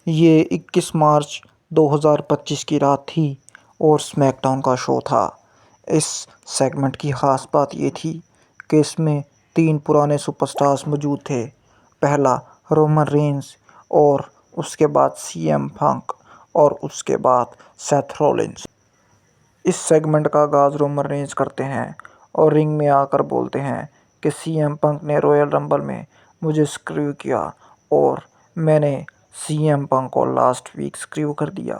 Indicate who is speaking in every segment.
Speaker 1: ये 21 मार्च 2025 की रात थी और स्मैकडाउन का शो था। इस सेगमेंट की ख़ास बात ये थी कि इसमें 3 पुराने सुपरस्टार्स मौजूद थे। पहला रोमन रेंस और उसके बाद सीएम पंक और उसके बाद सेथ रॉलिंस। इस सेगमेंट का आगाज़ रोमन रेंस करते हैं और रिंग में आकर बोलते हैं कि सीएम पंक ने रॉयल रंबल में मुझे स्क्रू किया और मैंने सीएम पंक को लास्ट वीक स्क्रू कर दिया।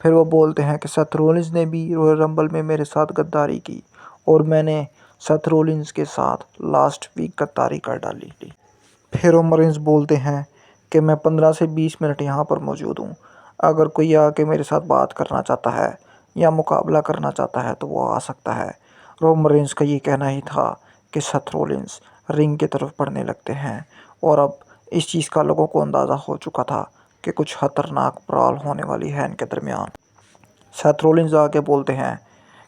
Speaker 1: फिर वो बोलते हैं कि सेथ रॉलिंस ने भी रॉयल रंबल में मेरे साथ गद्दारी की और मैंने सेथ रॉलिंस के साथ लास्ट वीक गद्दारी कर डाली। फिर रोमन रेंस बोलते हैं कि मैं 15 से 20 मिनट यहाँ पर मौजूद हूँ। अगर कोई आके मेरे साथ बात करना चाहता है या मुकाबला करना चाहता है तो वो आ सकता है। रोमन रेंस का ये कहना ही था कि सेथ रॉलिंस रिंग की तरफ बढ़ने लगते हैं और अब इस चीज़ का लोगों को अंदाज़ा हो चुका था कि कुछ खतरनाक ब्रॉल होने वाली है इनके दरमियान। सेथ रॉलिंस आके बोलते हैं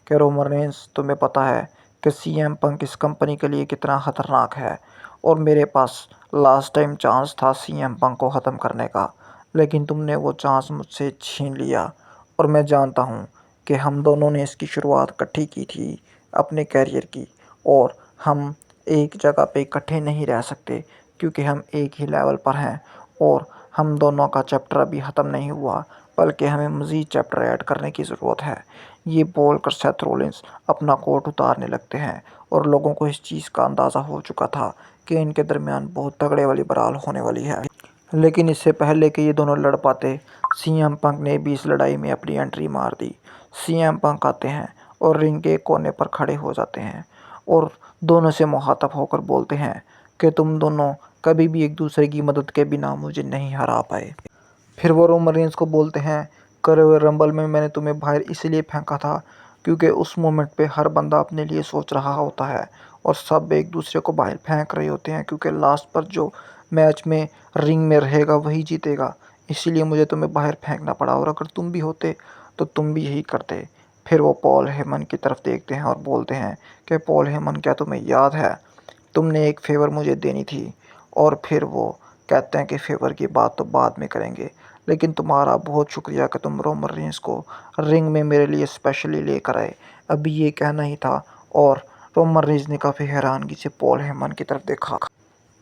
Speaker 1: कि रोमन रेंस तुम्हें पता है कि सीएम पंक इस कंपनी के लिए कितना ख़तरनाक है और मेरे पास लास्ट टाइम चांस था सीएम पंक को ख़त्म करने का, लेकिन तुमने वो चांस मुझसे छीन लिया और मैं जानता हूँ कि हम दोनों ने इसकी शुरुआत इकट्ठी की थी अपने कैरियर की और हम एक जगह पे इकट्ठे नहीं रह सकते क्योंकि हम एक ही लेवल पर हैं और हम दोनों का चैप्टर अभी ख़त्म नहीं हुआ बल्कि हमें मज़ीद चैप्टर ऐड करने की ज़रूरत है। ये बोलकर सेथ रॉलिंस अपना कोट उतारने लगते हैं और लोगों को इस चीज़ का अंदाज़ा हो चुका था कि इनके दरमियान बहुत तगड़े वाली बराल होने वाली है। लेकिन इससे पहले कि ये दोनों लड़ पाते, सीएम पंक ने भी इस लड़ाई में अपनी एंट्री मार दी। सीएम पंक आते हैं और रिंग के कोने पर खड़े हो जाते हैं और दोनों से मुखातब होकर बोलते हैं कि तुम दोनों कभी भी एक दूसरे की मदद के बिना मुझे नहीं हरा पाए। फिर वो रोमन रेंस को बोलते हैं करे हुए रंबल में मैंने तुम्हें बाहर इसलिए फेंका था क्योंकि उस मोमेंट पे हर बंदा अपने लिए सोच रहा होता है और सब एक दूसरे को बाहर फेंक रहे होते हैं क्योंकि लास्ट पर जो मैच में रिंग में रहेगा वही जीतेगा। इसीलिए मुझे तुम्हें बाहर फेंकना पड़ा और अगर तुम भी होते तो तुम भी यही करते। फिर वो पॉल हेमन की तरफ देखते हैं और बोलते हैं कि पॉल हेमन क्या तुम्हें याद है तुमने एक फ़ेवर मुझे देनी थी। और फिर वो कहते हैं कि फ़ेवर की बात तो बाद में करेंगे, लेकिन तुम्हारा बहुत शुक्रिया कि तुम रोमन रेंस को रिंग में मेरे लिए स्पेशली लेकर आए। अभी ये कहना ही था और रोमन रेंस ने काफ़ी हैरानगी से पॉल हेमन की तरफ देखा।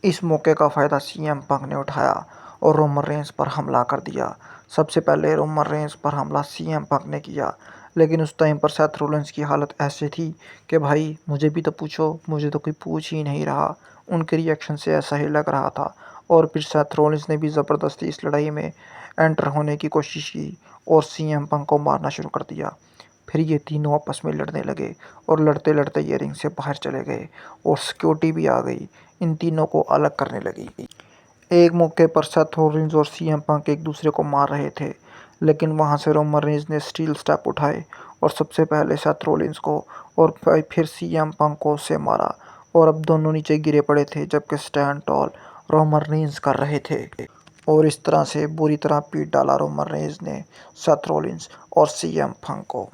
Speaker 1: इस मौके का फ़ायदा सीएम पंक ने उठाया और रोमन रेंस पर हमला कर दिया। सबसे पहले रोमन रेंस पर हमला सीएम पंक ने किया, लेकिन उस टाइम पर सेथ रॉलिंस की हालत ऐसी थी कि भाई मुझे भी तो पूछो, मुझे तो कोई पूछ ही नहीं रहा। उनके रिएक्शन से ऐसा ही लग रहा था और फिर सेथ रॉलिंस ने भी ज़बरदस्ती इस लड़ाई में एंटर होने की कोशिश की और सीएम पंक को मारना शुरू कर दिया। फिर ये तीनों आपस में लड़ने लगे और लड़ते लड़ते ये रिंग से बाहर चले गए और सिक्योरिटी भी आ गई, इन तीनों को अलग करने लगी। एक मौके पर सेथ रॉलिंस और सीएम पंक एक दूसरे को मार रहे थे, लेकिन वहां से रोमन रेंस ने स्टील स्टेप उठाए और सबसे पहले सेथ रॉलिंस को और फिर सीएम पंक को से मारा और अब दोनों नीचे गिरे पड़े थे जबकि स्टैंड टॉल रोमन रेंस कर रहे थे। और इस तरह से बुरी तरह पीट डाला रोमन रेंस ने सेथ रॉलिंस और सीएम पंक को।